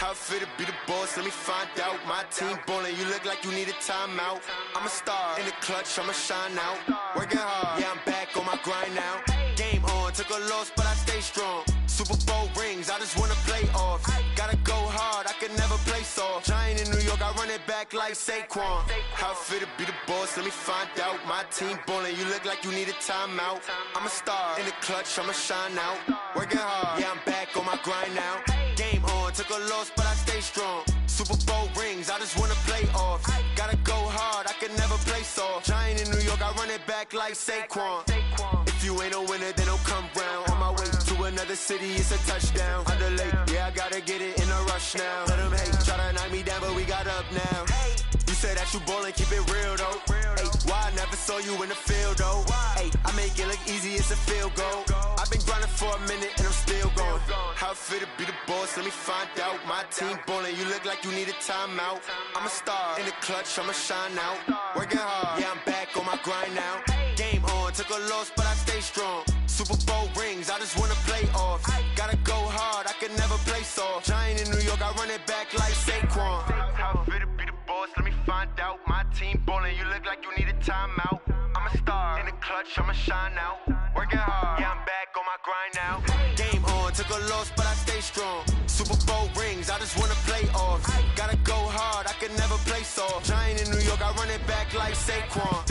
How fit to be the boss? Let me find out. My team ballin', you look like you need a timeout. I'm a star in the clutch, I'ma shine out. Working hard, yeah, I'm back on my grind now. Game on, took a loss, but I stay strong. Super Bowl rings, I just wanna play off. Gotta go hard, I can never play soft. Giant in New York, I run it back like Saquon. How fit to be the boss? Let me find out. My team ballin', you look like you need a timeout. I'm a star in the clutch, I'ma shine out. Working hard, yeah, I'm back on my grind now. Game on, took a loss, but I stay strong. Super Bowl rings, I just wanna play off. Gotta go hard, I can never play soft. Giant in New York, I run it back like Saquon. If you ain't a winner, then don't come round. On my way to another city, it's a touchdown. Underlay, yeah, I gotta get it in a rush now. Let them hate, try to knock me down, but we got up now. You say that you ballin', keep it real though. Hey, why I never saw you in the field though? Hey, I make it look easy, it's a field goal. I've been grinding for a minute and I'm still going. How fit to be the boss? Let me find out. My team ballin', you look like you need a timeout. I'm a star in the clutch, I'ma shine out. Working hard, yeah, I'm back on my grind now. Game on, took a loss, but I stay strong. Super Bowl rings, I just wanna play off. Gotta go hard, I can never play soft. Giant in New York, I run it back like Saquon. How fit to be the boss? Let me find out. My team ballin', you look like you need a timeout. I'm a star in the clutch, I'ma shine out. Working hard, yeah, I'm back on my grind now. Game on, took a loss, but I stay strong. Super Bowl rings, I just wanna play off. Gotta go hard, I can never play soft. Giant in New York, I run it back like Saquon.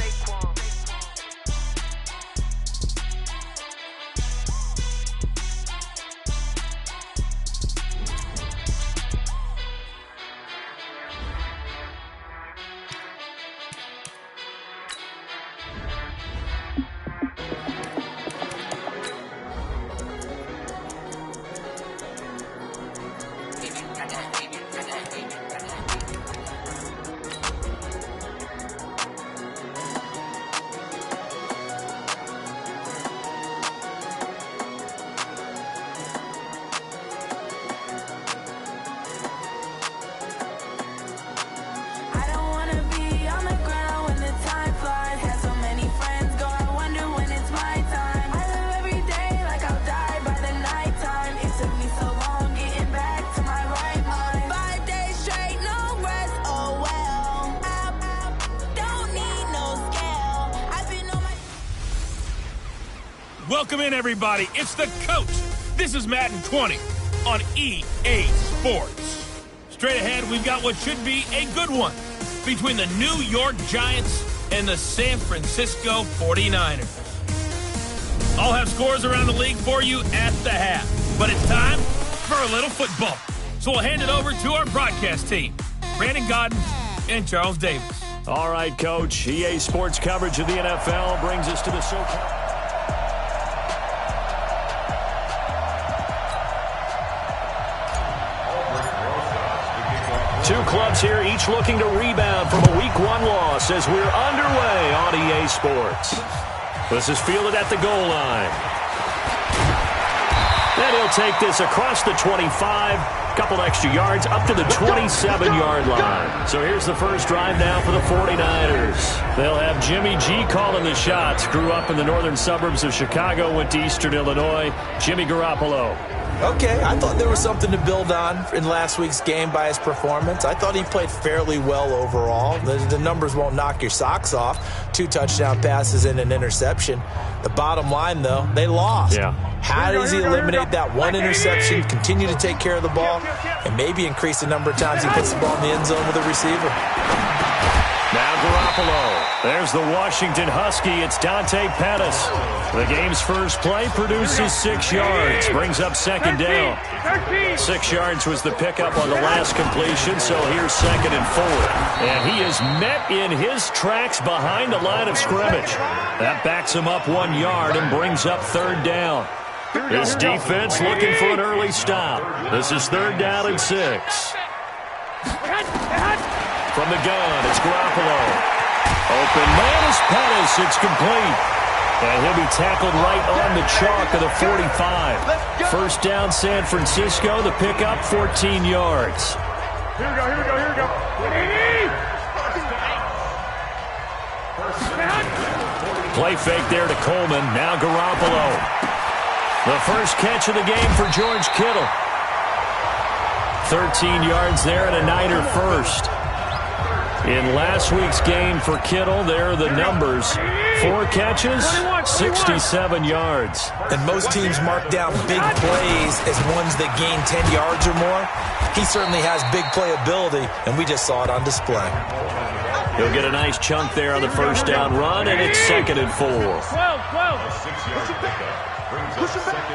Welcome in, everybody. It's the coach. This is Madden 20 on EA Sports. Straight ahead, we've got what should be a good one between the New York Giants and the San Francisco 49ers. I'll have scores around the league for you at the half, but it's time for a little football. So we'll hand it over to our broadcast team, Brandon Godden and Charles Davis. All right, Coach. EA Sports coverage of the NFL brings us to the SoCal. Two clubs here, each looking to rebound from a Week 1 loss as we're underway on EA Sports. This is fielded at the goal line. And he'll take this across the 25, couple extra yards, up to the 27-yard line. So here's the first drive now for the 49ers. They'll have Jimmy G calling the shots. Grew up in the northern suburbs of Chicago, went to Eastern Illinois. Jimmy Garoppolo. Okay, I thought there was something to build on in last week's game by his performance. I thought he played fairly well overall. The numbers won't knock your socks off. 2 touchdown passes and an interception. The bottom line, though, they lost. Yeah. How does he eliminate that one interception, continue to take care of the ball, and maybe increase the number of times he puts the ball in the end zone with a receiver? Now Garoppolo. There's the Washington Husky. It's Dante Pettis. The game's first play produces 6 yards. Brings up second down. 6 yards was the pickup on the last completion, so here's 2nd and 4. And he is met in his tracks behind the line of scrimmage. That backs him up 1 yard and brings up 3rd down. This defense looking for an early stop. This is 3rd down and 6. From the gun, it's Garoppolo. Open man is Pettis. It's complete. And he'll be tackled right on the chalk of the 45. First down, San Francisco. The pickup, 14 yards. Here we go. Play fake there to Coleman. Now Garoppolo. The first catch of the game for George Kittle. 13 yards there and a Niner first. In last week's game for Kittle, there are the numbers. 4 catches, 67 yards. And most teams mark down big plays as ones that gain 10 yards or more. He certainly has big playability, and we just saw it on display. He'll get a nice chunk there on the first down run, and it's 2nd and 4. 12. Push him back.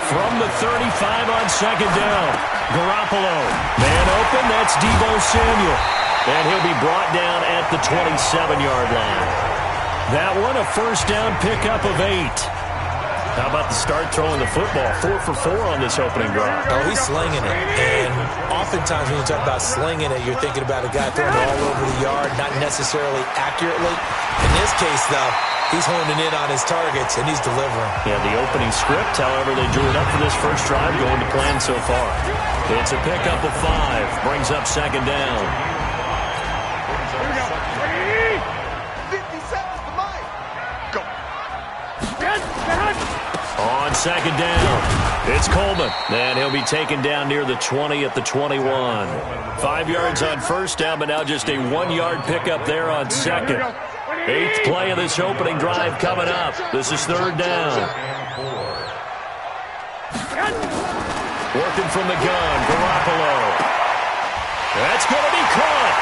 From the 35 on 2nd down. Garoppolo. Man open, that's Deebo Samuel. And he'll be brought down at the 27-yard line. That one, a first down pickup of 8. How about the start throwing the football? 4 for 4 on this opening drive. Oh, he's slinging it. And oftentimes when you talk about slinging it, you're thinking about a guy throwing it all over the yard, not necessarily accurately. In this case, though, he's honing in on his targets, and he's delivering. Yeah, the opening script, however, they drew it up for this first drive, going to plan so far. It's a pickup of 5, brings up 2nd down. 50 seconds to mine. Go. On 2nd down, it's Coleman. And he'll be taken down near the 20 at the 21. 5 yards on first down, but now just a 1-yard pickup there on 2nd. 8th play of this opening drive coming up. This is 3rd down. Working from the gun, Garoppolo. That's going to be caught.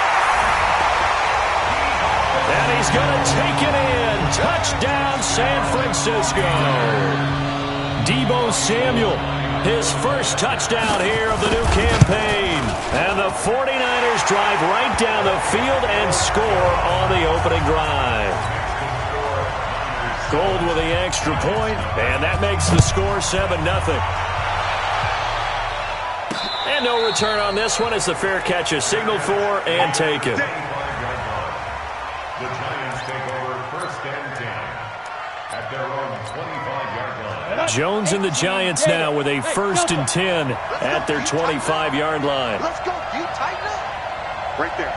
And he's going to take it in. Touchdown, San Francisco. Deebo Samuel, his first touchdown here of the new campaign. And the 49ers drive right down the field and score on the opening drive. Gold with the extra point, and that makes the score 7-0. And no return on this one as the fair catch is signaled for and taken. The Giants take over 1st and 10 at their own 25-yard line. Jones and the Giants now with a 1st and 10 at their 25-yard line. Let's go. You tighten up. Right there.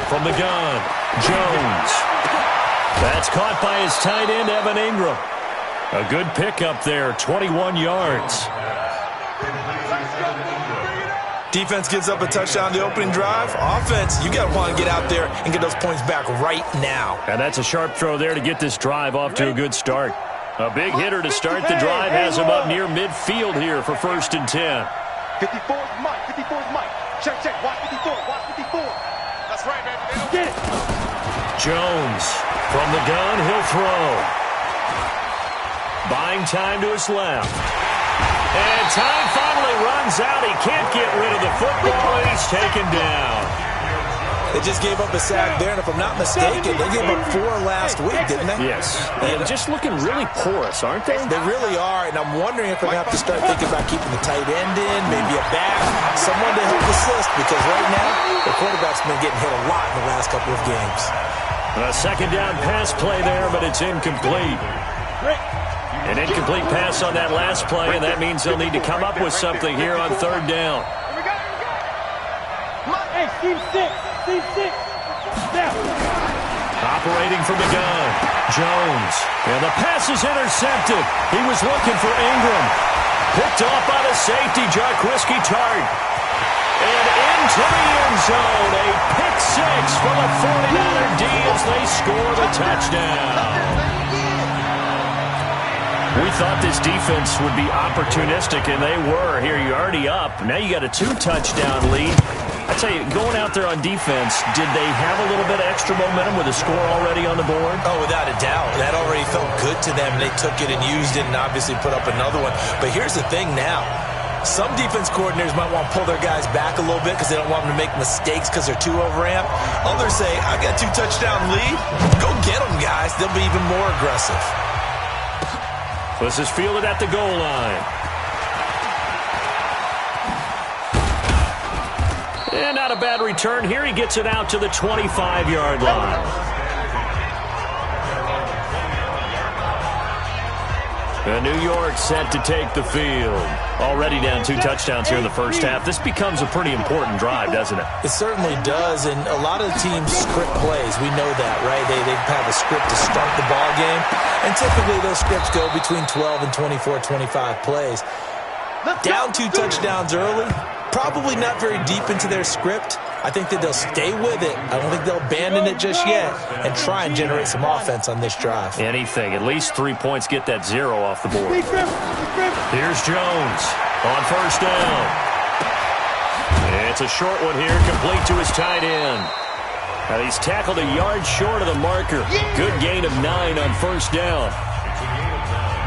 From the gun, Jones. That's caught by his tight end, Evan Ingram. A good pickup there, 21 yards. Defense gives up a touchdown the opening drive. Offense, you got to want to get out there and get those points back right now. And that's a sharp throw there to get this drive off to a good start. A big hitter to start the drive has him up near midfield here for 1st and 10. 54 is Mike. 54 is Mike. Check. Watch 54. Watch 54. That's right, man. Get it. Jones from the gun, he'll throw. Buying time to his left. And time finally runs out. He can't get rid of the football, and he's taken down. They just gave up a sack there, and if I'm not mistaken, they gave up 4 last week, didn't they? Yes. And just looking really porous, aren't they? They really are, and I'm wondering if they're going to have to start thinking about keeping the tight end in, maybe a back, someone to help assist, because right now, the quarterback's been getting hit a lot in the last couple of games. A 2nd down pass play there, but it's incomplete. An incomplete pass on that last play, and that means they'll need to come up with something here on 3rd down. Hey, Steve 6. Operating from the gun, Jones. And the pass is intercepted. He was looking for Ingram. Picked off by the safety, Jarquiski Tart. And into the end zone. A pick 6 for the 49er D as they score the touchdown. We thought this defense would be opportunistic, and they were. Here, you're already up. Now you got a 2-touchdown lead. I tell you, going out there on defense, did they have a little bit of extra momentum with a score already on the board? Oh, without a doubt. That already felt good to them. They took it and used it and obviously put up another one. But here's the thing now. Some defense coordinators might want to pull their guys back a little bit because they don't want them to make mistakes because they're too overamped. Others say, I got a 2-touchdown lead. Go get them, guys. They'll be even more aggressive. This is fielded at the goal line. And not a bad return. Here he gets it out to the 25-yard line. New York set to take the field. Already down 2 touchdowns here in the first half. This becomes a pretty important drive, doesn't it? It certainly does, and a lot of teams script plays. We know that, right? They have a script to start the ball game, and typically those scripts go between 12 and 24, 25 plays. Down 2 touchdowns early. Probably not very deep into their script. I think that they'll stay with it. I don't think they'll abandon it just yet and try and generate some offense on this drive. Anything. At least 3 points get that 0 off the board. Here's Jones on first down. It's a short one here, complete to his tight end. Now he's tackled a yard short of the marker. Good gain of 9 on first down.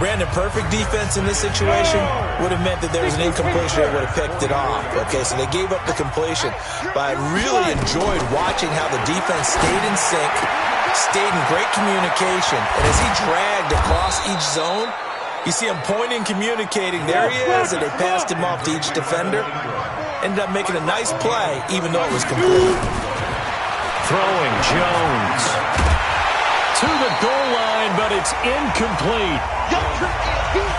Brandon, perfect defense in this situation would have meant that there was an incompletion that would have picked it off. Okay, so they gave up the completion. But I really enjoyed watching how the defense stayed in sync, stayed in great communication. And as he dragged across each zone, you see him pointing, communicating. There he is, and they passed him off to each defender. Ended up making a nice play, even though it was complete. Throwing Jones to the goal line, but it's incomplete.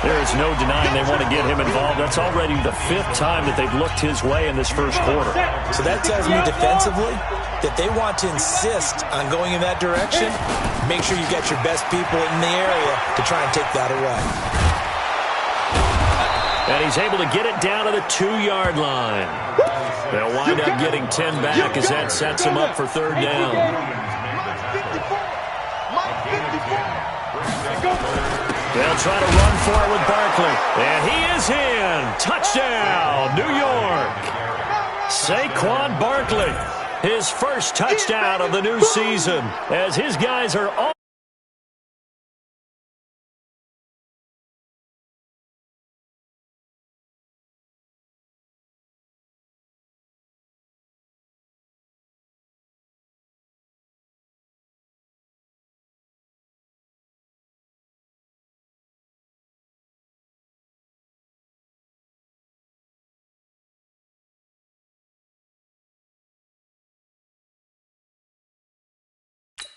There is no denying they want to get him involved. That's already the 5th time that they've looked his way in this first quarter. So that tells me defensively that they want to insist on going in that direction. Make sure you get your best people in the area to try and take that away. And he's able to get it down to the 2-yard line. They'll wind up getting 10 back as that sets him up for third down. They'll try to run for it with Barkley. And he is in. Touchdown, New York. Saquon Barkley, his first touchdown of the new season as his guys are all.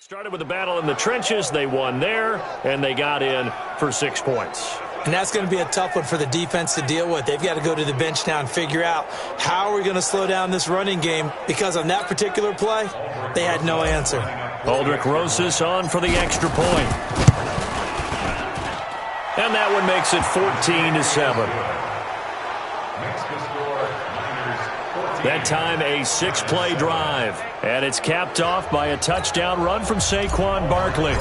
Started with a battle in the trenches. They won there, and they got in for 6 points. And that's going to be a tough one for the defense to deal with. They've got to go to the bench now and figure out how are we going to slow down this running game, because on that particular play, they had no answer. Aldrich Rosas on for the extra point. And that one makes it 14-7. That time a 6-play drive. And it's capped off by a touchdown run from Saquon Barkley.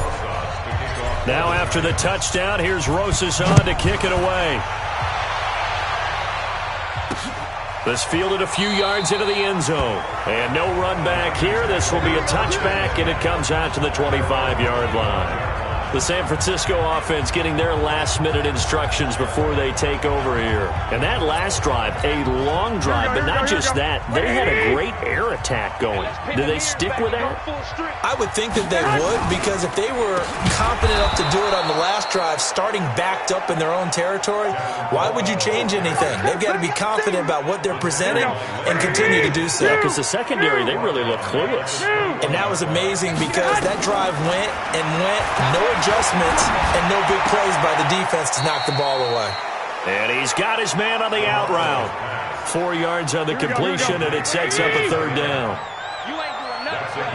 Now after the touchdown, here's Rosas on to kick it away. This fielded a few yards into the end zone. And no run back here. This will be a touchback, and it comes out to the 25-yard line. The San Francisco offense getting their last-minute instructions before they take over here. And that last drive, a long drive, but not just that. They had a great air attack going. Did they stick with that? I would think that they would, because if they were confident enough to do it on the last drive, starting backed up in their own territory, why would you change anything? They've got to be confident about what they're presenting and continue to do so. Yeah, because the secondary, they really look clueless. And that was amazing, because that drive went and went, no adjustments and no big plays by the defense to knock the ball away. And he's got his man on the out route. 4 yards on the completion, and it sets up a third down. You ain't doing nothing.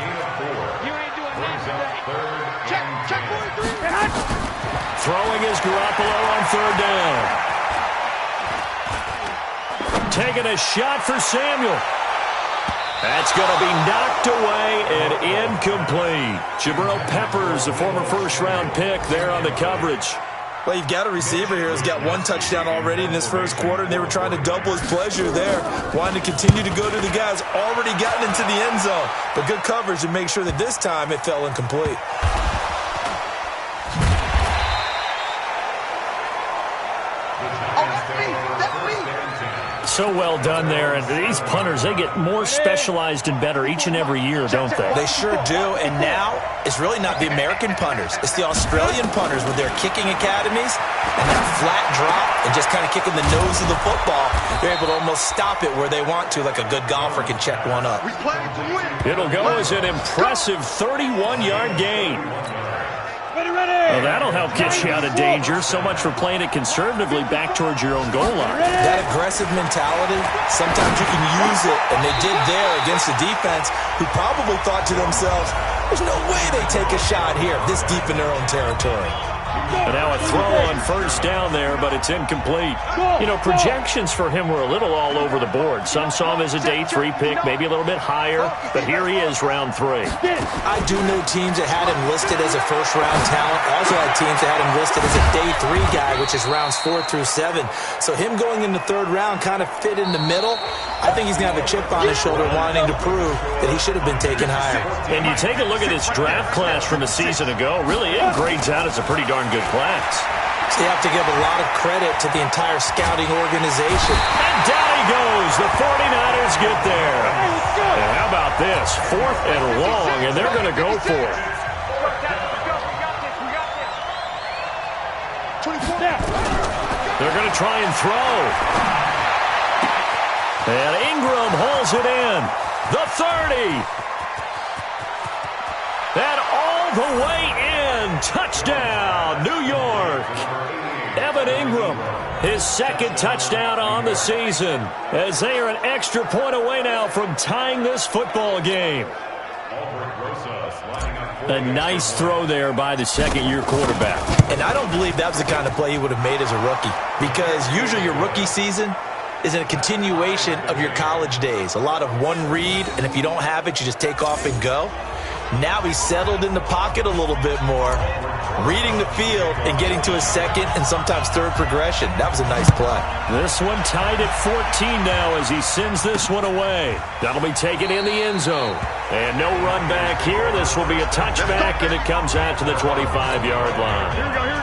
You ain't doing nothing. Check 43. Throwing is Garoppolo on third down. Taking a shot for Samuel. That's going to be knocked away and incomplete. Jabril Peppers, the former first-round pick, there on the coverage. Well, you've got a receiver here who's got 1 touchdown already in this first quarter, and they were trying to double his pleasure there, wanting to continue to go to the guys already gotten into the end zone. But good coverage to make sure that this time it fell incomplete. So well done there, and these punters, they get more specialized and better each and every year, don't they? They sure do, and now it's really not the American punters. It's the Australian punters with their kicking academies and that flat drop and just kind of kicking the nose of the football. They're able to almost stop it where they want to, like a good golfer can check one up. It'll go as an impressive 31-yard gain. Well, that'll help get you out of danger. So much for playing it conservatively back towards your own goal line. That aggressive mentality, sometimes you can use it, and they did there against a defense who probably thought to themselves, there's no way they take a shot here this deep in their own territory. And now a throw on first down there, but it's incomplete. You know, projections for him were a little all over the board. Some saw him as a day 3 pick, maybe a little bit higher, but here he is, round 3. I do know teams that had him listed as a first-round talent. Also had teams that had him listed as a day 3 guy, which is rounds 4 through 7. So him going in the 3rd round kind of fit in the middle. I think he's going to have a chip on his shoulder wanting to prove that he should have been taken higher. And you take a look at this draft class from a season ago, really it grades out as a pretty darn good class. So you have to give a lot of credit to the entire scouting organization. And down he goes. The 49ers get there. And how about this? 4th and long, and they're going to go for it. They're going to try and throw. And Ingram hauls it in. The 30. And all the way in. Touchdown, New York. Evan Ingram, his 2nd touchdown on the season, as they are an extra point away now from tying this football game. A nice throw there by the 2nd-year quarterback. And I don't believe that was the kind of play he would have made as a rookie, because usually your rookie season is a continuation of your college days. A lot of one read, and if you don't have it, you just take off and go. Now he's settled in the pocket a little bit more, reading the field and getting to his 2nd and sometimes 3rd progression. That was a nice play. This one tied at 14 now as he sends this one away. That'll be taken in the end zone. And no run back here. This will be a touchback, and it comes out to the 25-yard line. Here we go.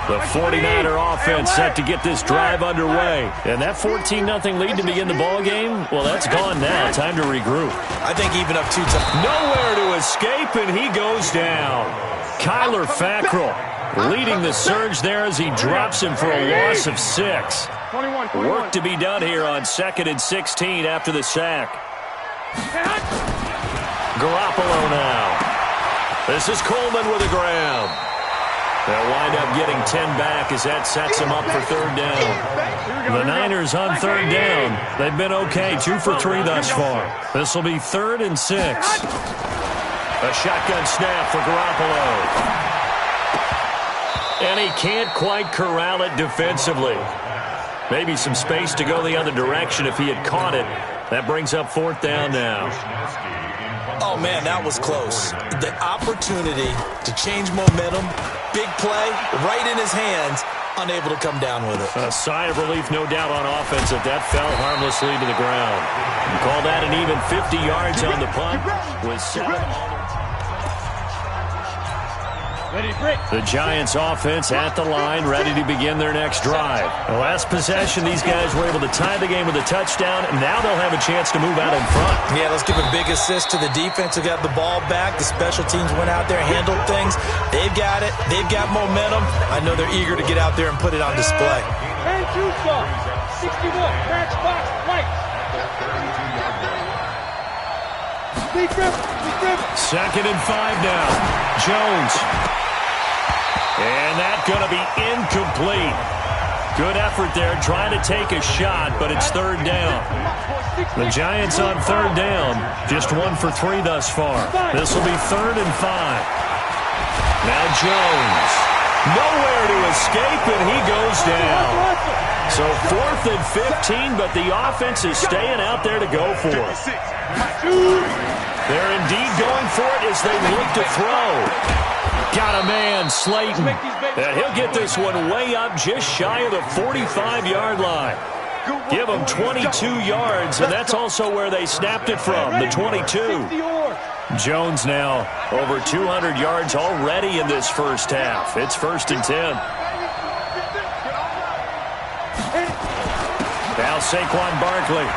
The 49er offense set to get this drive underway. And that 14-0 lead to begin the ball game, well, that's gone now. Time to regroup. I think even up 2 times. Nowhere to escape, and he goes down. Kyler Fackrell leading the surge there as he drops him for a loss of 6. Work to be done here on 2nd and 16 after the sack. Garoppolo now. This is Coleman with a grab. They'll wind up getting 10 back as that sets them up for 3rd down. The Niners on 3rd down. They've been okay, 2 for 3 thus far. This will be 3rd and 6. A shotgun snap for Garoppolo. And he can't quite corral it defensively. Maybe some space to go the other direction if he had caught it. That brings up 4th down now. Oh, man, that was close. The opportunity to change momentum, big play, right in his hands, unable to come down with it. A sigh of relief, no doubt, on offense that fell harmlessly to the ground. You call that an even 50 yards on the punt with 7. The Giants offense at the line, ready to begin their next drive. The last possession, these guys were able to tie the game with a touchdown, and now they'll have a chance to move out in front. Yeah, let's give a big assist to the defense who got the ball back. The special teams went out there, handled things. They've got it. They've got momentum. I know they're eager to get out there and put it on display. And 2 61, match box, right. 2nd and 5 now. Jones. And that's going to be incomplete. Good effort there, trying to take a shot, but it's 3rd down. The Giants on 3rd down, just 1 for 3 thus far. This will be 3rd and 5. Now Jones. Nowhere to escape, and he goes down. So 4th and 15, but the offense is staying out there to go for it. They're indeed going for it as they look to throw. Got a man, Slayton. And he'll get this one way up just shy of the 45-yard line. Give them 22 yards, and that's also where they snapped it from, the 22. Jones now over 200 yards already in this first half. It's 1st and 10. Now Saquon Barkley.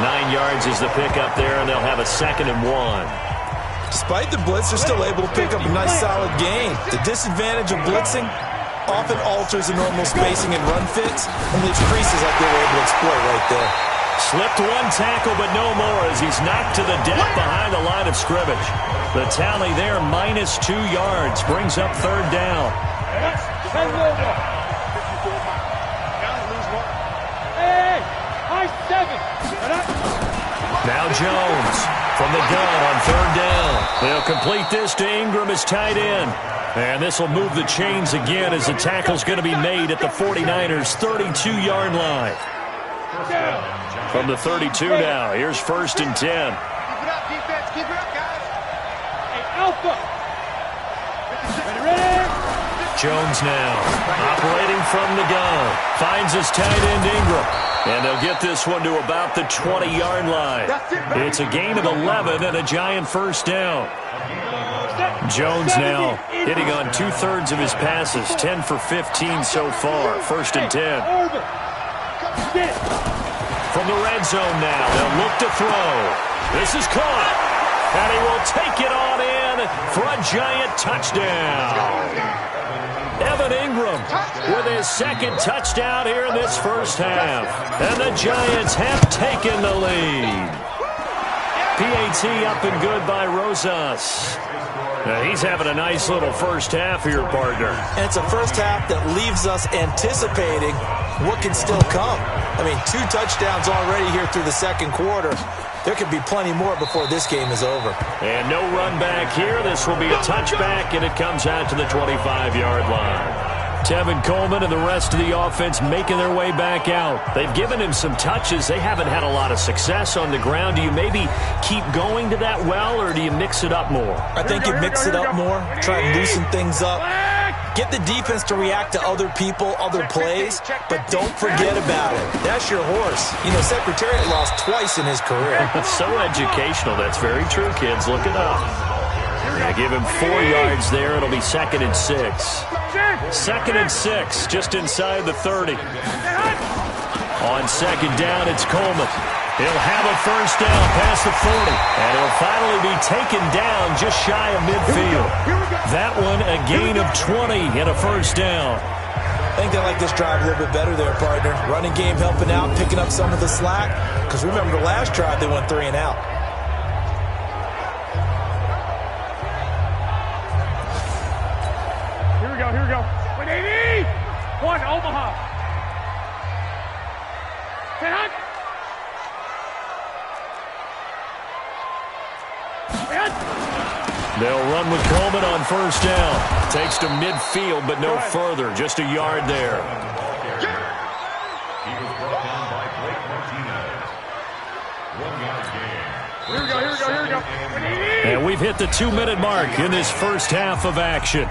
9 yards is the pickup there, and they'll have a 2nd and 1. Despite the blitz, they're still able to pick up a nice, solid gain. The disadvantage of blitzing often alters the normal spacing and run fits and leaves creases like they were able to exploit right there. Slipped one tackle, but no more as he's knocked to the deck behind the line of scrimmage. The tally there, -2 yards, brings up 3rd down. Now Jones from the gun on 3rd down. They'll complete this to Ingram as tight end. And this will move the chains again as the tackle's going to be made at the 49ers' 32-yard line. From the 32 now, here's 1st and 10. Keep it up, defense. Keep it up, guys. Hey, Alpha. Ready? Jones now, operating from the gun. Finds his tight end, Ingram. And they'll get this one to about the 20-yard line. It's a gain of 11 and a giant first down. Jones now hitting on 2/3 of his passes, 10 for 15 so far. 1st and 10. From the red zone now, they'll look to throw. This is caught, and he will take it on in for a giant touchdown. Evan Ingram with his 2nd touchdown here in this first half. And the Giants have taken the lead. PAT up and good by Rosas. Now he's having a nice little first half here, partner. And it's a first half that leaves us anticipating what can still come. I mean, 2 touchdowns already here through the second quarter. There could be plenty more before this game is over. And no run back here. This will be a touchback, and it comes out to the 25-yard line. Tevin Coleman and the rest of the offense making their way back out. They've given him some touches. They haven't had a lot of success on the ground. Do you maybe keep going to that well, or do you mix it up more? I think you mix it up more, try to loosen things up. Get the defense to react to other people, other plays, but don't forget about it. That's your horse. You know, Secretariat lost twice in his career. So educational. That's very true, kids. Look it up. They give him 4 yards there. It'll be 2nd and 6. 2nd and 6, just inside the 30. On 2nd down, it's Coleman. He'll have a first down past the 40, and he'll finally be taken down just shy of midfield. That one a gain of 20 and a first down. I think they like this drive a little bit better there, partner. Running game helping out, picking up some of the slack. Because remember, the last drive they went 3 and out. Here we go. 180. 1, Omaha. Hunt. They'll run with Coleman on first down. Takes to midfield, but no further. Just a yard there. He was brought down by Blake Martinez. 1-yard gain. Here we go. And we've hit the 2-minute mark in this first half of action.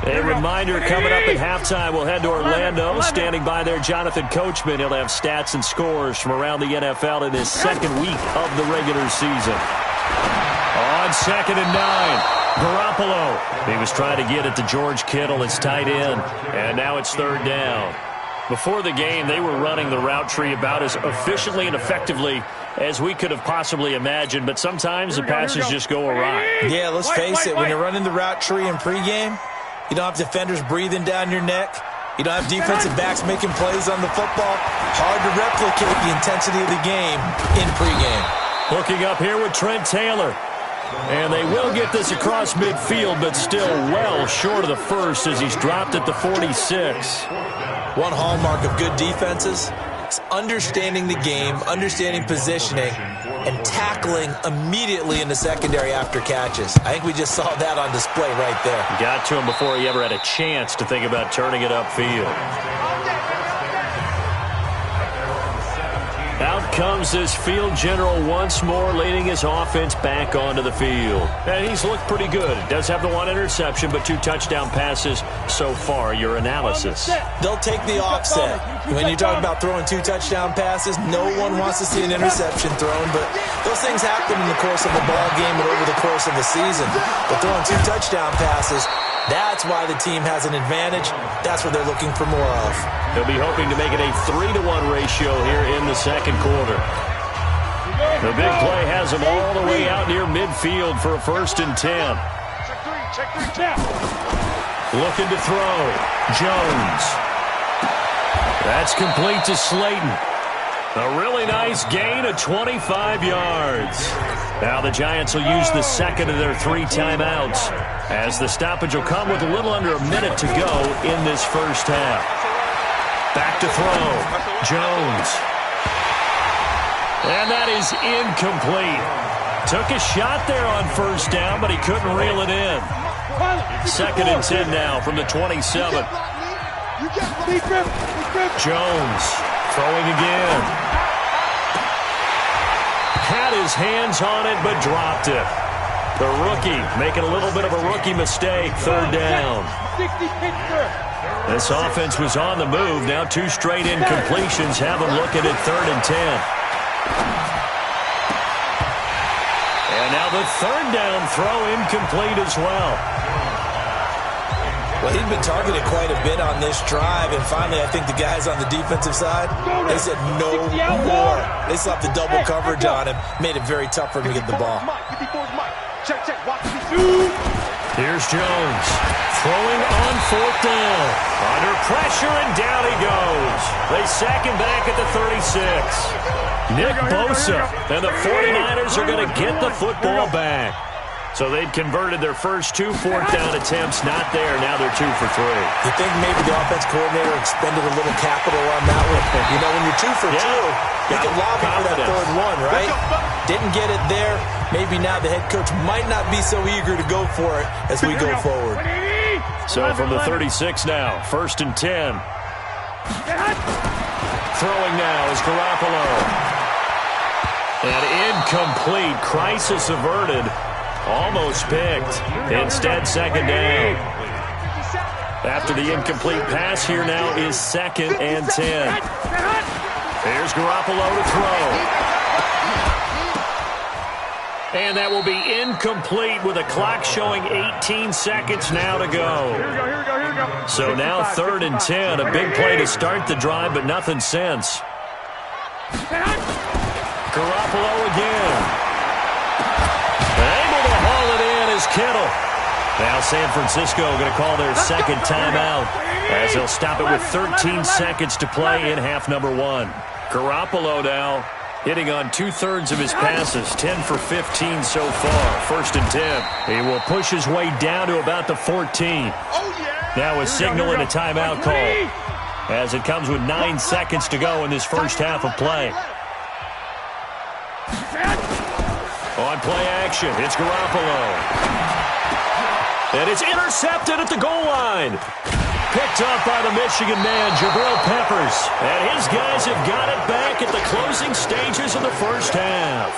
A reminder coming up at halftime, we'll head to Orlando. Standing by there, Jonathan Coachman. He'll have stats and scores from around the NFL in this second week of the regular season. On 2nd and 9, Garoppolo. He was trying to get it to George Kittle, his tight end, and now it's 3rd down. Before the game, they were running the route tree about as efficiently and effectively as we could have possibly imagined, but sometimes the passes just go awry. Yeah, let's face it, when you're running the route tree in pregame, you don't have defenders breathing down your neck. You don't have defensive backs making plays on the football. Hard to replicate the intensity of the game in pregame. Looking up here with Trent Taylor. And they will get this across midfield, but still well short of the first as he's dropped at the 46. One hallmark of good defenses is understanding the game, understanding positioning, and tackling immediately in the secondary after catches. I think we just saw that on display right there. Got to him before he ever had a chance to think about turning it upfield. Out comes this field general once more, leading his offense back onto the field. And he's looked pretty good. Does have the 1 interception, but 2 touchdown passes so far. Your analysis. They'll take the offset. When you talk about throwing 2 touchdown passes, no one wants to see an interception thrown, but those things happen in the course of a ball game and over the course of the season. But throwing 2 touchdown passes, that's why the team has an advantage. That's what they're looking for more of. They'll be hoping to make it a 3-to-1 ratio here in the second quarter. The big play has them all the way out near midfield for a 1st and 10. Check 3. Looking to throw. Jones. That's complete to Slayton. A really nice gain of 25 yards. Now the Giants will use the second of their 3 timeouts, as the stoppage will come with a little under a minute to go in this first half. Back to throw. Jones. And that is incomplete. Took a shot there on first down, but he couldn't reel it in. 2nd and 10 now from the 27. Jones throwing again. Had his hands on it, but dropped it. The rookie making a little bit of a rookie mistake. 3rd down. This offense was on the move. Now 2 straight incompletions have them looking at 3rd and 10. And now the 3rd down throw incomplete as well. Well, he'd been targeted quite a bit on this drive, and finally I think the guys on the defensive side, they said no more. They slapped the double coverage on him, made it very tough for him to get the ball. Here's Jones throwing on 4th down. Under pressure, and down he goes. They sack him back at the 36. Nick Bosa and the 49ers are going to get the football back. So they'd converted their first 2 4th down attempts. Not there. Now they're 2 for 3. You think maybe the offense coordinator expended a little capital on that one? You know, when you're 2 for 2, you can lob it for that 3rd one, right? Didn't get it there. Maybe now the head coach might not be so eager to go for it as we go forward. So from the 36 now, 1st and 10. Throwing now is Garoppolo. And incomplete. Crisis averted. Almost picked. Instead, 2nd down. After the incomplete pass, here now is 2nd and 10. Here's Garoppolo to throw. And that will be incomplete with a clock showing 18 seconds now to go. So now 3rd and 10. A big play to start the drive, but nothing since. Garoppolo again. Able to haul it in is Kittle. Now San Francisco going to call their 2nd timeout as they'll stop it with 13 seconds to play in half number 1. Garoppolo now hitting on 2/3 of his passes, 10 for 15 so far. 1st and 10. He will push his way down to about the 14. Now a signal and a timeout call as it comes with 9 seconds to go in this first half of play. On play action, it's Garoppolo. And it's intercepted at the goal line. Picked up by the Michigan man, Jabril Peppers. And his guys have got it back at the closing stages of the first half.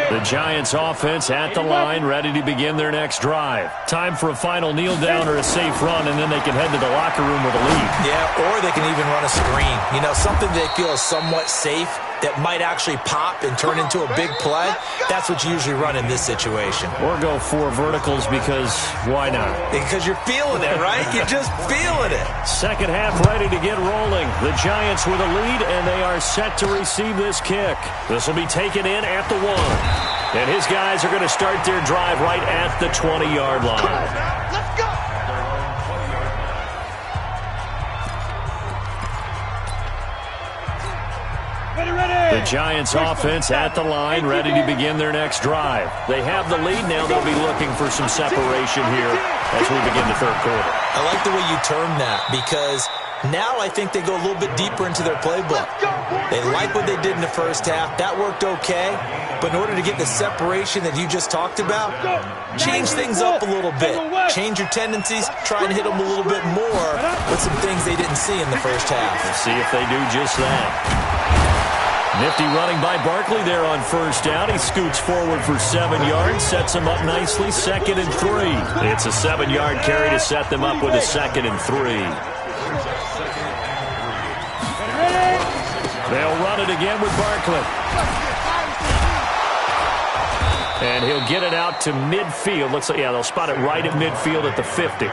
The Giants offense at the line, ready to begin their next drive. Time for a final kneel down or a safe run, and then they can head to the locker room with a lead. Yeah, or they can even run a screen. You know, something they feel is somewhat safe that might actually pop and turn into a big play. That's what you usually run in this situation. Or go 4 verticals because why not? Because you're feeling it, right? You're just feeling it. Second half ready to get rolling. The Giants with a lead, and they are set to receive this kick. This will be taken in at the 1. And his guys are going to start their drive right at the 20-yard line. Let's go! The Giants offense at the line, ready to begin their next drive. They have the lead now. They'll be looking for some separation here as we begin the 3rd quarter. I like the way you term that because now I think they go a little bit deeper into their playbook. They like what they did in the first half. That worked okay. But in order to get the separation that you just talked about, change things up a little bit. Change your tendencies. Try and hit them a little bit more with some things they didn't see in the first half. We'll see if they do just that. Nifty running by Barkley there on 1st down. He scoots forward for 7 yards, sets him up nicely, 2nd and 3. It's a 7-yard carry to set them up with a 2nd and 3. They'll run it again with Barkley. And he'll get it out to midfield. Looks like, yeah, they'll spot it right at midfield at the 50.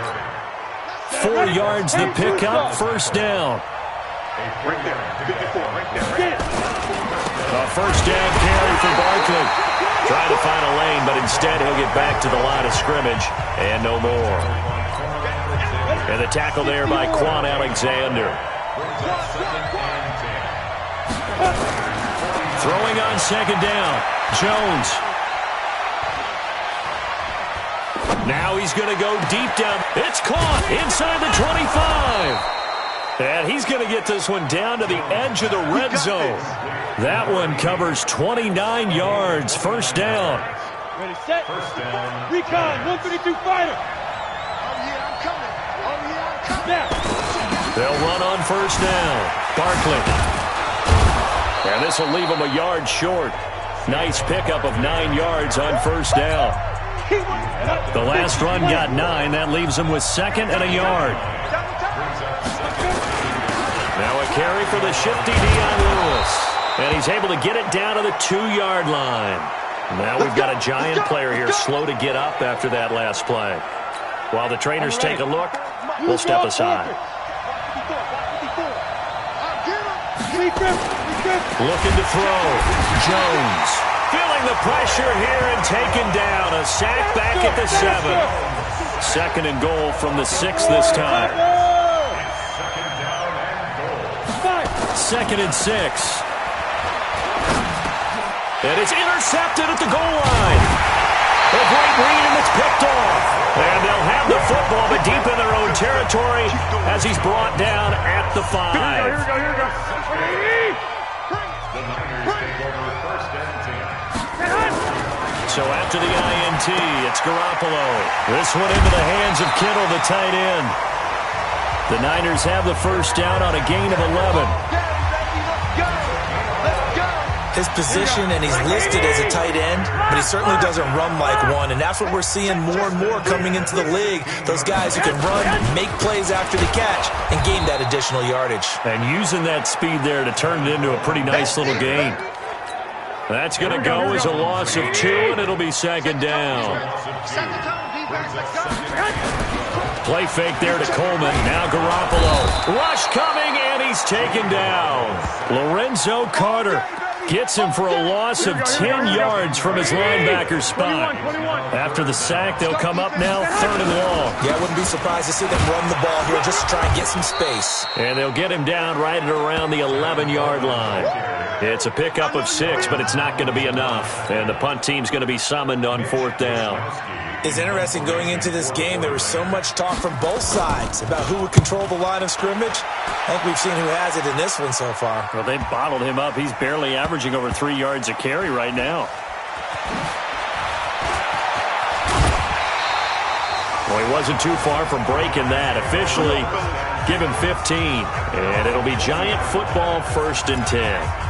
4 yards the pickup, 1st down. Right there, 54, right there. A 1st down carry for Barkley. Trying to find a lane, but instead he'll get back to the line of scrimmage and no more. And the tackle there by Quan Alexander. Throwing on 2nd down. Jones. Now he's going to go deep down. It's caught inside the 25. And he's going to get this one down to the edge of the red zone. That one covers 29 yards. First down. Ready, set. First down. Recon, 132 fighter. Oh, yeah, I'm coming. Oh, yeah, I'm coming. Snap. They'll run on first down. Barkley. And this will leave him a yard short. Nice pickup of 9 yards on first down. The last run got 9. That leaves him with second and a yard. Now a carry for the shifty Dion Lewis. And he's able to get it down to the 2-yard line. Now we've got a Giant player here slow to get up after that last play. While the trainers take a look, we'll step aside. Looking to throw. Jones feeling the pressure here and taken down. A sack back at the 7. Second and goal from the 6 this time. Second and 6. And it's intercepted at the goal line. A great read, and it's picked off. And they'll have the football, but deep in their own territory as he's brought down at the 5. The Niners take over first and 10. So after the INT, it's Garoppolo. This one into the hands of Kittle, the tight end. The Niners have the first down on a gain of 11. His position, and he's listed as a tight end, but he certainly doesn't run like one, and that's what we're seeing more and more coming into the league. Those guys who can run, make plays after the catch, and gain that additional yardage. And using that speed there to turn it into a pretty nice little gain. That's going to go as a loss of 2, and it'll be second down. Play fake there to Coleman. Now Garoppolo. Rush coming, and he's taken down. Lorenzo Carter gets him for a loss of 10 yards from his linebacker spot. After the sack, they'll come up now third and long. Yeah, I wouldn't be surprised to see them run the ball here just to try and get some space. And they'll get him down right at around the 11-yard line. It's a pickup of 6, but it's not going to be enough. And the punt team's going to be summoned on fourth down. It's interesting going into this game. There was so much talk from both sides about who would control the line of scrimmage. I think we've seen who has it in this one so far. Well, they've bottled him up. He's barely averaging over 3 yards a carry right now. Well, he wasn't too far from breaking that. Officially, give him 15. And it'll be Giant football first and 10.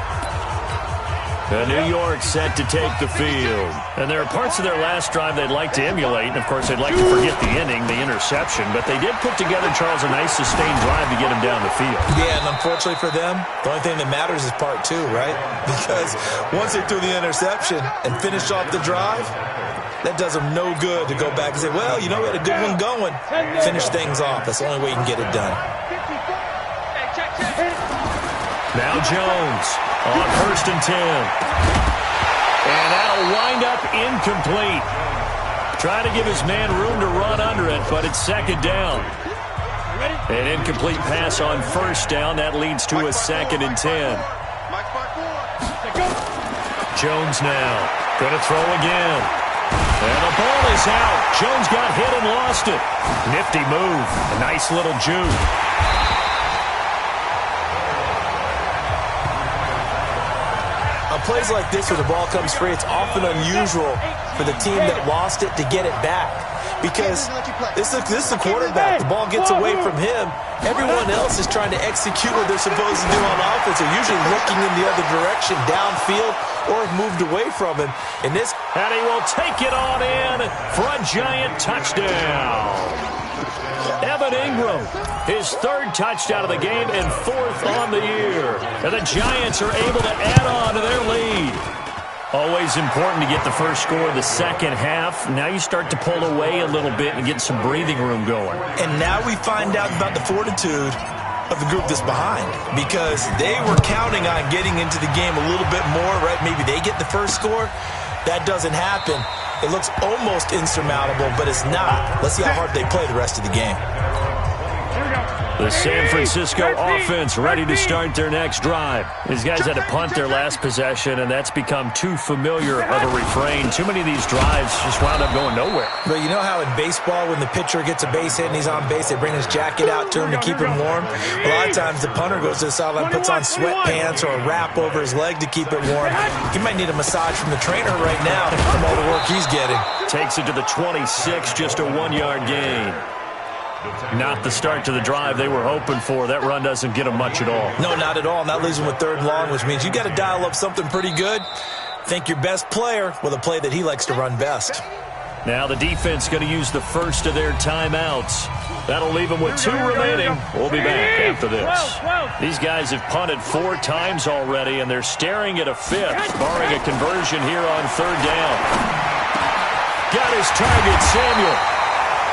New York set to take the field. And there are parts of their last drive they'd like to emulate. And, of course, they'd like to forget the inning, the interception. But they did put together, Charles, a nice sustained drive to get him down the field. Yeah, and unfortunately for them, the only thing that matters is part 2, right? Because once they threw the interception and finished off the drive, that does them no good to go back and say, well, you know, we had a good one going. Finish things off. That's the only way you can get it done. Now Jones on first and 10. And that'll wind up incomplete. Trying to give his man room to run under it, but it's second down. An incomplete pass on first down. That leads to a second and 10. Jones now going to throw again. And the ball is out. Jones got hit and lost it. Nifty move. A nice little juke. On plays like this where the ball comes free, it's often unusual for the team that lost it to get it back. Because this is the quarterback. The ball gets away from him. Everyone else is trying to execute what they're supposed to do on offense. They're usually looking in the other direction, downfield, or moved away from him. And he will take it on in for a Giant touchdown. Evan Ingram, his third touchdown of the game and 4th on the year. And the Giants are able to add on to their lead. Always important to get the first score of the second half. Now you start to pull away a little bit and get some breathing room going. And now we find out about the fortitude of the group that's behind, because they were counting on getting into the game a little bit more, right? Maybe they get the first score. That doesn't happen. It looks almost insurmountable, but it's not. Let's see how hard they play the rest of the game. The San Francisco offense ready to start their next drive. These guys had to punt their last possession, and that's become too familiar of a refrain. Too many of these drives just wound up going nowhere. But you know how in baseball, when the pitcher gets a base hit and he's on base, they bring his jacket out to him to keep him warm? A lot of times the punter goes to the sideline, puts on sweatpants or a wrap over his leg to keep it warm. He might need a massage from the trainer right now from all the work he's getting. Takes it to the 26, just a 1-yard gain. Not the start to the drive they were hoping for. That run doesn't get them much at all. No, not at all. And that leaves them with 3rd and long, which means you got to dial up something pretty good. Think your best player with a play that he likes to run best. Now the defense going to use the first of their timeouts. That'll leave them with 2 remaining. We'll be back after this. These guys have punted 4 times already, and they're staring at a 5th, barring a conversion here on 3rd down. Got his target, Samuel.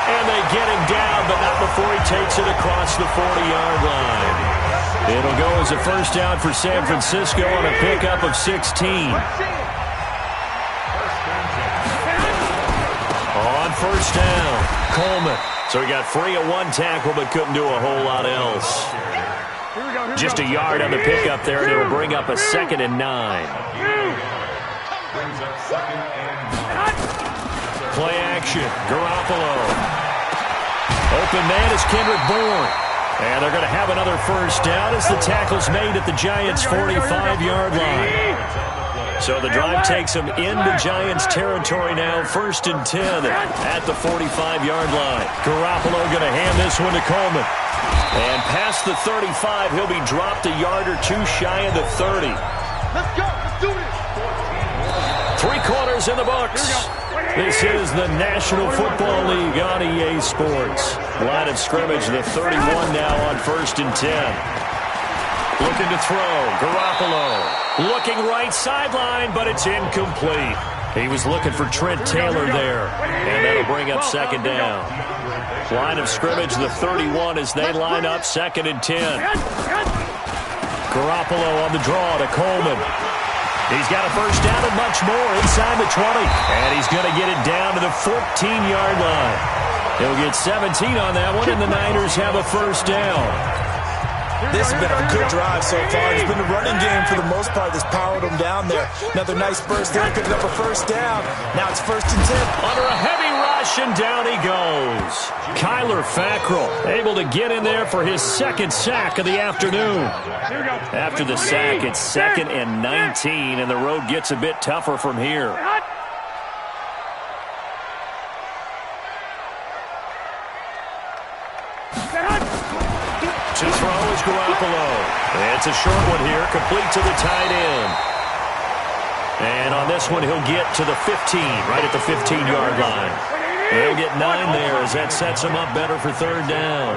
And they get him down, but not before he takes it across the 40-yard line. It'll go as a first down for San Francisco on a pickup of 16. On first down, Coleman. So he got free of 1 tackle, but couldn't do a whole lot else. Just a yard on the pickup there, and it'll bring up a 2nd and 9. Play action, Garoppolo. Open man is Kendrick Bourne. And they're going to have another first down as the tackle's made at the Giants' 45-yard line. So the drive takes them into Giants territory now, 1st and 10 at the 45-yard line. Garoppolo going to hand this one to Coleman. And past the 35, he'll be dropped a yard or 2 shy of the 30. Let's go. Let's do this. 3 quarters in the books. This is the National Football League on EA Sports. Line of scrimmage, the 31 now on 1st and 10. Looking to throw, Garoppolo. Looking right sideline, but it's incomplete. He was looking for Trent Taylor there, and that'll bring up 2nd down. Line of scrimmage, the 31 as they line up, 2nd and 10. Garoppolo on the draw to Coleman. He's got a first down and much more inside the 20. And he's going to get it down to the 14-yard line. He'll get 17 on that one, and the Niners have a first down. This has been a good drive so far. It's been the running game for the most part that's powered them down there. Another nice burst there, picking up a first down. Now it's 1st and 10. Under a heavy rush, and down he goes. Kyler Fackrell able to get in there for his 2nd sack of the afternoon. After the sack, it's 2nd and 19, and the road gets a bit tougher from here. To throw is Garoppolo. It's a short one here, complete to the tight end. And on this one, he'll get to the 15, right at the 15-yard line. He'll get 9 there as that sets him up better for 3rd down.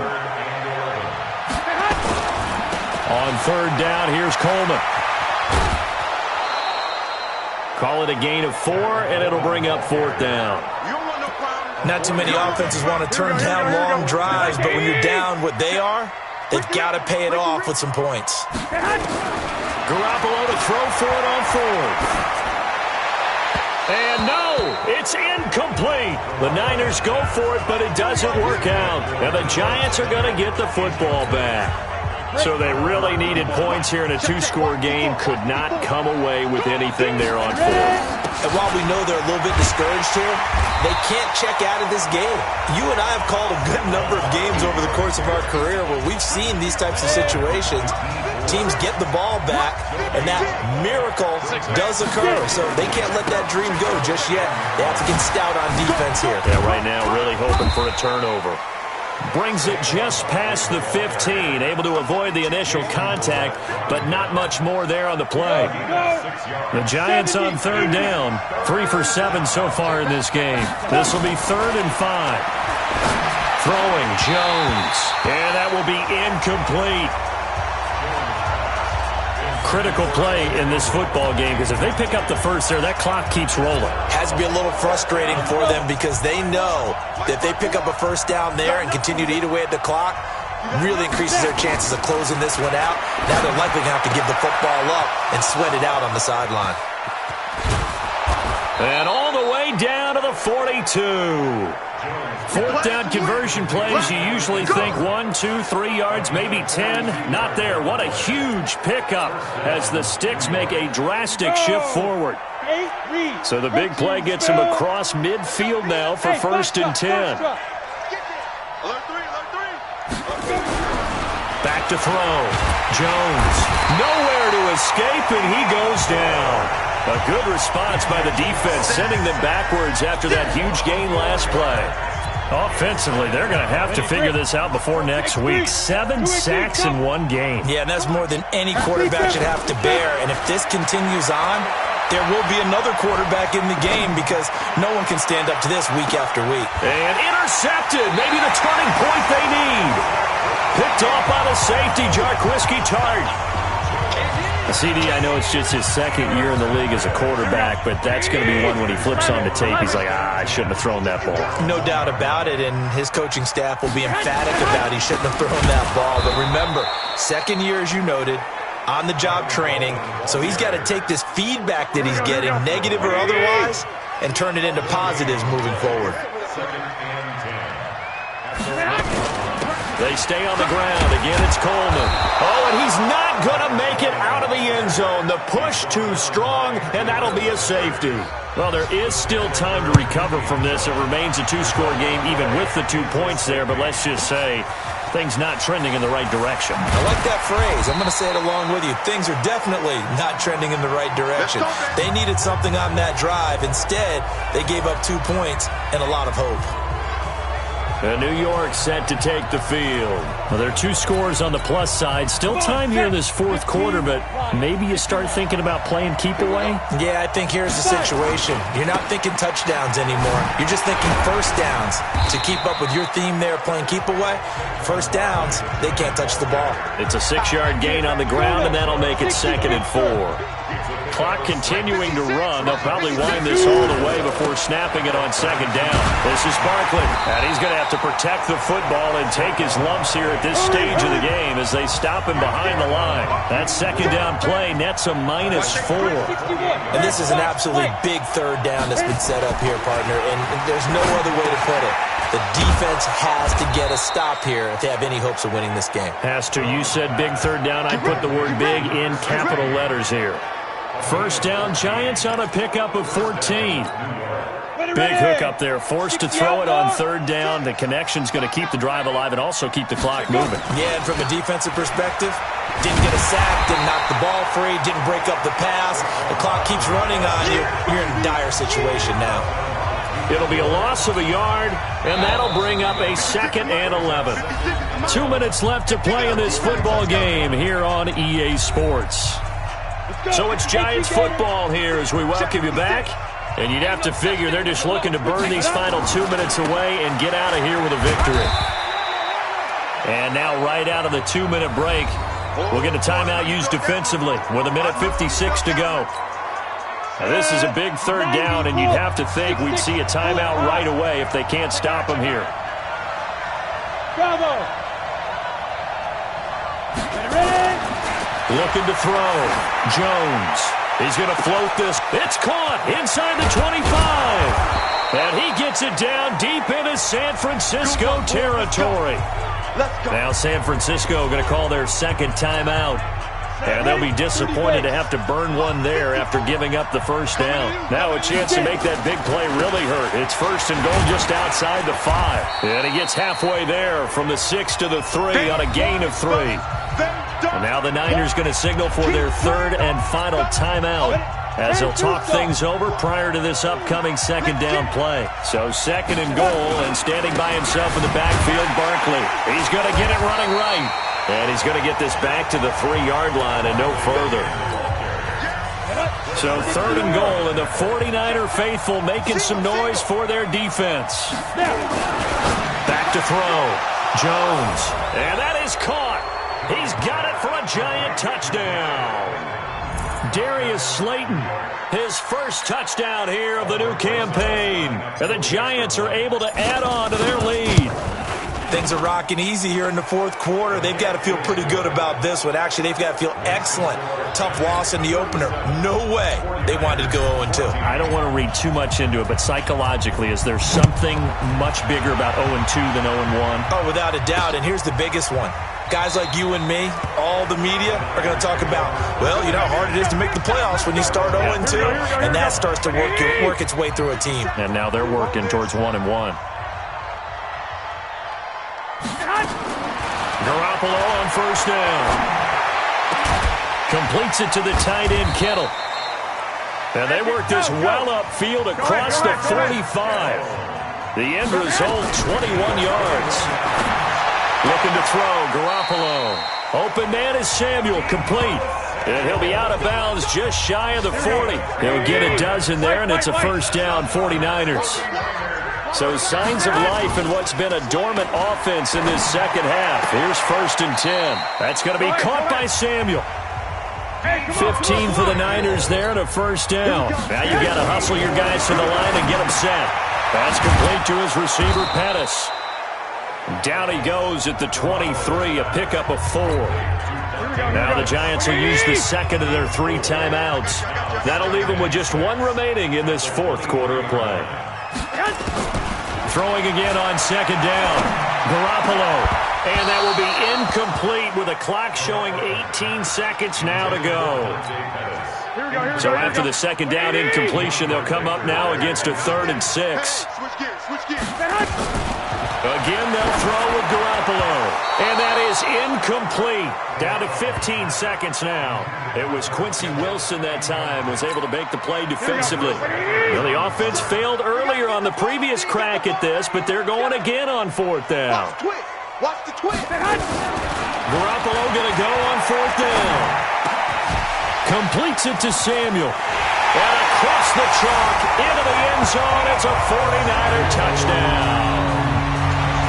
On 3rd down, here's Coleman. Call it a gain of 4, and it'll bring up 4th down. Not too many offenses want to turn down long drives, but when you're down what they are, they've got to pay it off with some points. Garoppolo to throw for it on 4th. And no, it's incomplete. The Niners go for it, but it doesn't work out. And the Giants are going to get the football back. So they really needed points here in a 2-score game. Could not come away with anything there on 4th. And while we know they're a little bit discouraged here, they can't check out of this game. You and I have called a good number of games over the course of our career where we've seen these types of situations. Teams get the ball back, and that miracle does occur. So they can't let that dream go just yet. They have to get stout on defense here. Yeah, right now really hoping for a turnover. Brings it just past the 15, able to avoid the initial contact, but not much more there on the play. The Giants on 3rd down, 3 for 7 so far in this game. This will be 3rd and 5. Throwing, Jones, and that will be incomplete. Critical play in this football game, because if they pick up the first there, that clock keeps rolling. Has to be a little frustrating for them because they know that if they pick up a first down there and continue to eat away at the clock, really increases their chances of closing this one out. Now they're likely going to have to give the football up and sweat it out on the sideline. And all the way way down to the 42. Fourth down conversion plays, you usually think 1, 2, 3 yards, maybe 10. Not there. What a huge pickup as the Sticks make a drastic shift forward. So the big play gets him across midfield now for 1st and 10. Back to throw. Jones. Nowhere to escape, and he goes down. A good response by the defense, sending them backwards after that huge gain last play. Offensively, they're going to have to figure this out before next week. 7 sacks in one game. Yeah, and that's more than any quarterback should have to bear. And if this continues on, there will be another quarterback in the game because no one can stand up to this week after week. And intercepted. Maybe the turning point they need. Picked off by the safety, Jarquiski Tart. CD, I know it's just his 2nd year in the league as a quarterback, but that's going to be one when he flips on the tape. He's like, I shouldn't have thrown that ball. No doubt about it, and his coaching staff will be emphatic about he shouldn't have thrown that ball. But remember, 2nd year, as you noted, on-the-job training, so he's got to take this feedback that he's getting, negative or otherwise, and turn it into positives moving forward. They stay on the ground. Again, it's Coleman. Oh, and he's not going to make it out of the end zone. The push too strong, and that'll be a safety. Well, there is still time to recover from this. It remains a 2-score game, even with the 2 points there. But let's just say things not trending in the right direction. I like that phrase. I'm going to say it along with you. Things are definitely not trending in the right direction. They needed something on that drive. Instead, they gave up 2 points and a lot of hope. And New York set to take the field. Well, there are 2 scores on the plus side. Still time here in this 4th quarter, but maybe you start thinking about playing keep away? Yeah, I think here's the situation. You're not thinking touchdowns anymore. You're just thinking first downs. To keep up with your theme there, playing keep away, first downs, they can't touch the ball. It's a 6-yard gain on the ground, and that'll make it 2nd and 4. Clock continuing to run. They'll probably wind this all the way before snapping it on 2nd down. This is Barkley, and he's going to have to protect the football and take his lumps here at this stage of the game as they stop him behind the line. That 2nd down play nets a -4. And this is an absolutely big 3rd down that's been set up here, partner, and there's no other way to put it. The defense has to get a stop here if they have any hopes of winning this game. Has to. You said big 3rd down. I put the word big in capital letters here. 1st down, Giants on a pickup of 14. Big hook up there, forced to throw it on 3rd down. The connection's going to keep the drive alive and also keep the clock moving. Yeah, and from a defensive perspective, didn't get a sack, didn't knock the ball free, didn't break up the pass. The clock keeps running on you. You're in a dire situation now. It'll be a loss of a yard, and that'll bring up a 2nd and 11. 2 minutes left to play in this football game here on EA Sports. So it's Giants football here as we welcome you back. And you'd have to figure they're just looking to burn these final 2 minutes away and get out of here with a victory. And now right out of the 2-minute break, we'll get a timeout used defensively with 1:56 to go. Now this is a big 3rd down, and you'd have to think we'd see a timeout right away if they can't stop them here. Bravo! Looking to throw. Jones. He's going to float this. It's caught inside the 25. And he gets it down deep into San Francisco territory. Now San Francisco going to call their 2nd timeout. And they'll be disappointed to have to burn one there after giving up the 1st down. Now a chance to make that big play really hurt. It's 1st and goal just outside the 5. And he gets halfway there from the 6 to the 3 on a gain of 3. And now the Niners going to signal for their 3rd and final timeout as they'll talk things over prior to this upcoming 2nd down play. So 2nd and goal, and standing by himself in the backfield, Barkley. He's going to get it running right. And he's going to get this back to the 3-yard line and no further. So 3rd and goal, and the 49er faithful making some noise for their defense. Back to throw. Jones. And that is caught. He's got it for a Giant touchdown. Darius Slayton, his 1st touchdown here of the new campaign. And the Giants are able to add on to their lead. Things are rocking easy here in the fourth quarter. They've got to feel pretty good about this one. Actually, they've got to feel excellent. Tough loss in the opener. No way they wanted to go 0-2. I don't want to read too much into it, but psychologically, is there something much bigger about 0-2 than 0-1? Oh, without a doubt, and here's the biggest one. Guys like you and me, all the media, are going to talk about, well, you know how hard it is to make the playoffs when you start 0-2, and that starts to work its way through a team. And now they're working towards 1-1. Garoppolo on first down. Completes it to the tight end, Kittle. And they work this well upfield across the 45. The end result, 21 yards. Looking to throw, Garoppolo. Open man is Samuel, complete. And he'll be out of bounds just shy of the 40. He'll get a dozen there, and it's a first down, 49ers. So signs of life in what's been a dormant offense in this second half. Here's 1st and 10. That's going to be caught by Samuel. 15 for the Niners there and a first down. Now you got to hustle your guys to the line and get them set. That's complete to his receiver, Pettis. Down he goes at the 23, a pickup of 4. Now the Giants will use the second of their 3 timeouts. That'll leave them with just 1 remaining in this fourth quarter of play. Throwing again on second down. Garoppolo. And that will be incomplete with a clock showing 18 seconds now to go. So after the second down incompletion, they'll come up now against a 3rd and 6. Again, they'll throw with Garoppolo. And that is incomplete. Down to 15 seconds now. It was Quincy Wilson that time was able to make the play defensively. Well, the offense failed earlier on the previous crack at this, but they're going again on 4th down. Watch the twist. Garoppolo going to go on 4th down. Completes it to Samuel. And across the chalk into the end zone. It's a 49er touchdown.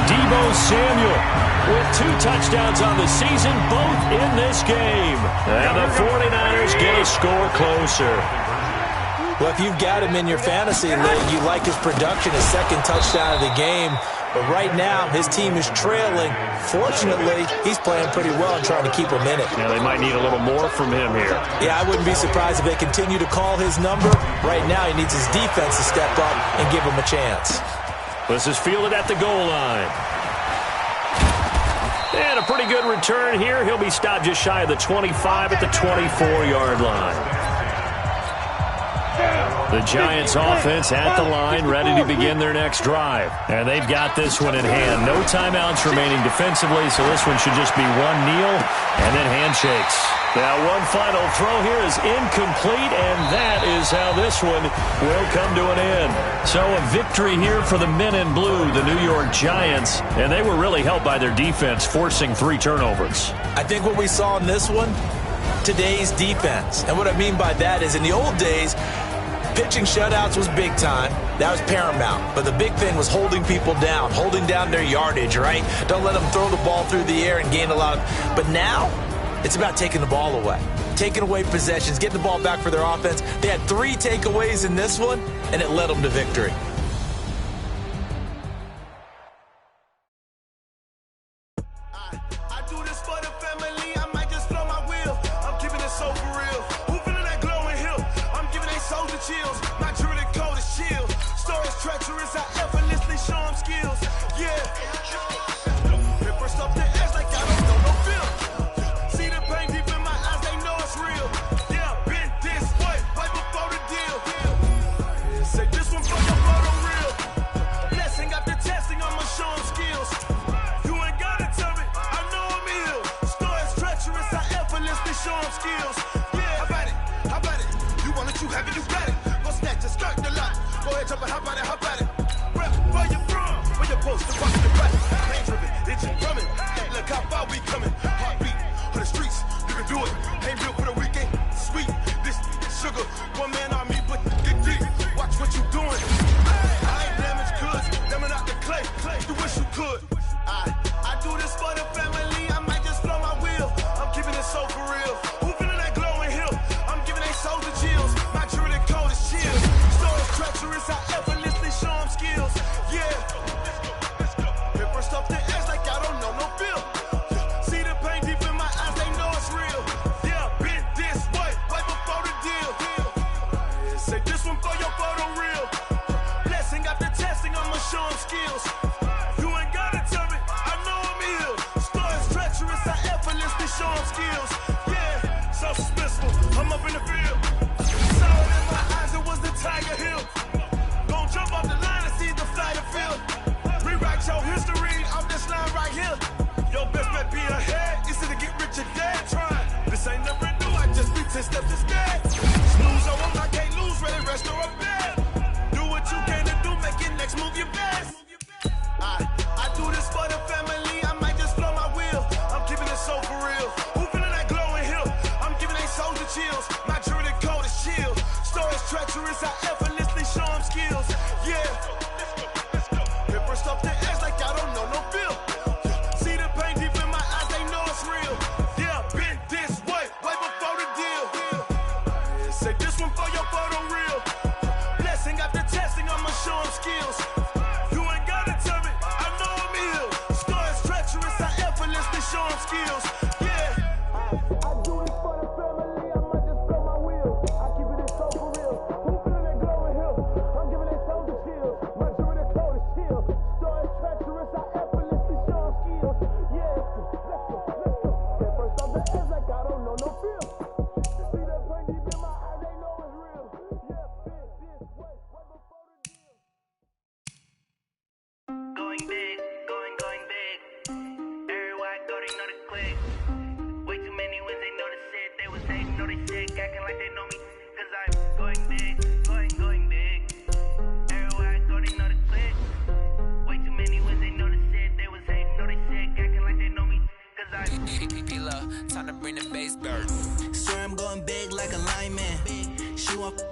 Deebo Samuel with 2 touchdowns on the season, both in this game. And the 49ers get a score closer. Well, if you've got him in your fantasy league, you like his production, his 2nd touchdown of the game. But right now, his team is trailing. Fortunately, he's playing pretty well and trying to keep him in it. Now, they might need a little more from him here. Yeah, I wouldn't be surprised if they continue to call his number. Right now, he needs his defense to step up and give him a chance. This is fielded at the goal line. And a pretty good return here. He'll be stopped just shy of the 25 at the 24-yard line. The Giants offense at the line, ready to begin their next drive. And they've got this one in hand. No timeouts remaining defensively, so this one should just be 1 kneel and then handshakes. Now one final throw here is incomplete, and that is how this one will come to an end. So a victory here for the men in blue, the New York Giants, and they were really helped by their defense, forcing 3 turnovers. I think what we saw in this one, today's defense. And what I mean by that is in the old days, pitching shutouts was big time. That was paramount. But the big thing was holding people down, holding down their yardage, right? Don't let them throw the ball through the air and gain a lot of... But now, it's about taking the ball away. Taking away possessions, getting the ball back for their offense. They had 3 takeaways in this one, and it led them to victory. I do this for the family, I might just blow my wheel. I'm keeping it so for real. Who feeling that glowing hill? I'm giving they soldier chills. My jewelry cold as chill. Stories treacherous, I effortlessly show them skills. Yeah. Paper stuff the edge like I don't know no film. See the pain deep in my eyes, they know it's real. Yeah, been this way, right before the deal. Say this one for your photo real. Blessing after testing, I'ma show them skills. You ain't gotta tell me, I know I'm ill. Stories treacherous, I effortlessly show them skills. Yeah, how about it? How about it? You want it, you have it, you got it. Go snatch it, skirt the lot. Go ahead, jump it, how about it, how about it? Rep, where you from? Where you post, the rock, the back. Pain driven, itching, drumming. Look how far we coming. Heartbeat on the streets, you can do it. Ain't real for the weekend, sweet. This sugar, one man on me, but get deep. Watch what you doing. I ain't damaged goods, them out the clay. You wish you could. I do this for the family, I might just blow my wheel. I'm keeping it so for real. Who feeling that glowing hill? I'm giving they soldier chills. My jewelry cold steps instead. Snooze on them, I can't lose, really rest or a bed. Do what you can to do, make your next move your best. I do this for the family, I might just blow my wheel. I'm keeping it so for real. Who feeling that glowing hill? I'm giving they souls the chills. My jewelry code is chill. Stories treacherous, I effortlessly show them skills. Yeah. Hit first off the edge like I don't know no feel. See the pain deep in my eyes, they know it's real. Yeah, been this way before the deal. Say this one for your photo reel. Blessing after testing, I'ma show them skills. You ain't gotta tell me, I know I'm ill. Stories treacherous, I effortlessly show them skills. Yeah. I do it for the family, I might just blow my wheel. I keep it so for real. Who feeling that glowing hill? I'm giving they souls the chills. My jewelry code is chill. Stories treacherous, I effortlessly show them skills. Yeah. Let's go. Get first off the edge like I don't know no feel. See that pain deep in my eyes, they know it's real. Yeah, been this way before the deal. Going big, going big. Everywhere I go, they know the click. Way too many wins, they know the shit. They was hating, know they sick, acting like they know me. Cause I'm going big, going big. Everywhere I go, they know the click. Way too many wins, they know the shit. They was hating, know they sick, acting like they know me. Cause I'm P-Love, time to bring the bass bird. Swear I'm going big like a lineman. She want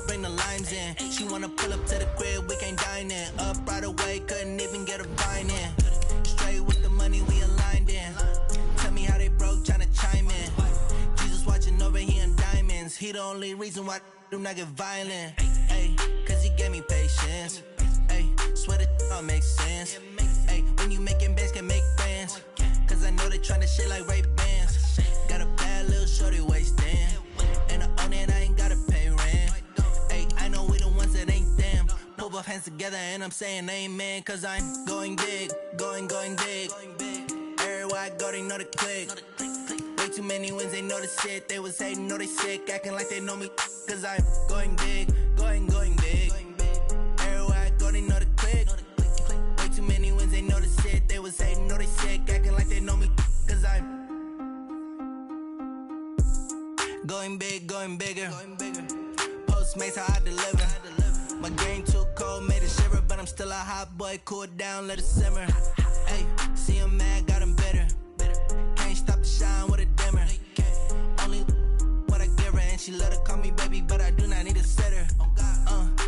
bring the limes in. She wanna pull up to the crib, we can't dine in. Up right away, couldn't even get a vine in. Straight with the money, we aligned in. Tell me how they broke, tryna chime in. Jesus watching over here in diamonds. He the only reason why I do not get violent. Ay, cause he gave me patience. Ay, swear that all makes sense. Ay, when you making bands, can make friends. Cause I know they tryna shit like Ray-Bans. Got a bad little shorty wasting. And I own it, I ain't gotta pay rent. Ay, I know we the ones that ain't them. Pull both hands together and I'm saying amen. Cause I'm going big, going big. Everywhere I go, they know the click. Way too many wins, they know the shit. They was hating, know they sick, acting like they know me. Cause I'm going big, going big. Everywhere I go, they know the click. Way too many wins, they know the shit. They was hating, know they sick, acting like they know me. Cause I'm going big, going bigger. Postmates, how I deliver. My game too cold, made it shiver, but I'm still a hot boy. Cool down, let it simmer. Hey, see him mad, got him bitter. Can't stop the shine with a dimmer. Only what I give her, and she let her call me baby, but I do not need a sitter.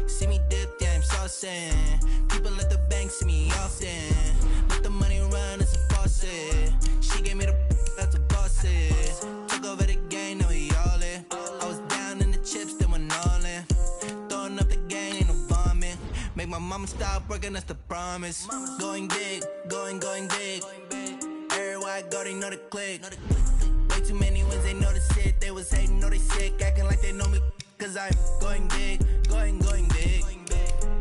See me dip, yeah, I'm saucing. People at the bank see me often. Let the money run, it's a faucet. She gave me the that's a bosses. Took over the game, now we all in. I was down in the chips, then went all in. Throwing up the game, ain't no vomit. Make my mama stop working, that's the promise. Going big, going big. Everywhere I go, they know the click. Way too many wins, they know the shit. They was hating, know they sick, acting like they know me. Cause I'm going big, going big.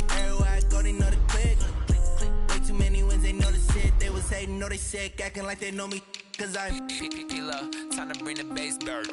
Everywhere I go, they know the click. Way too many wins, they know the shit. They was hating, know they sick, acting like they know me. Cause I'm P-Love, time to bring the bass bird.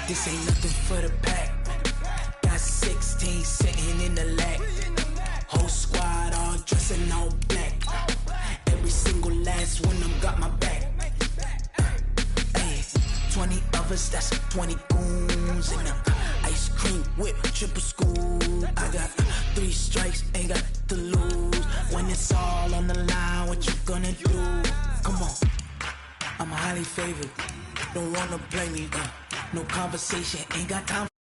This ain't nothing for the pack. Got 16 sitting in the lap. Whole squad all dressing all black. Every single last one of them got my back. Ay, 20 of us, that's 20 goons in them. Ice cream. Clean whip, triple school. I got 3 strikes, ain't got to lose. When it's all on the line, what you gonna do? Come on, I'm highly favored. Don't wanna blame me. No conversation, ain't got time.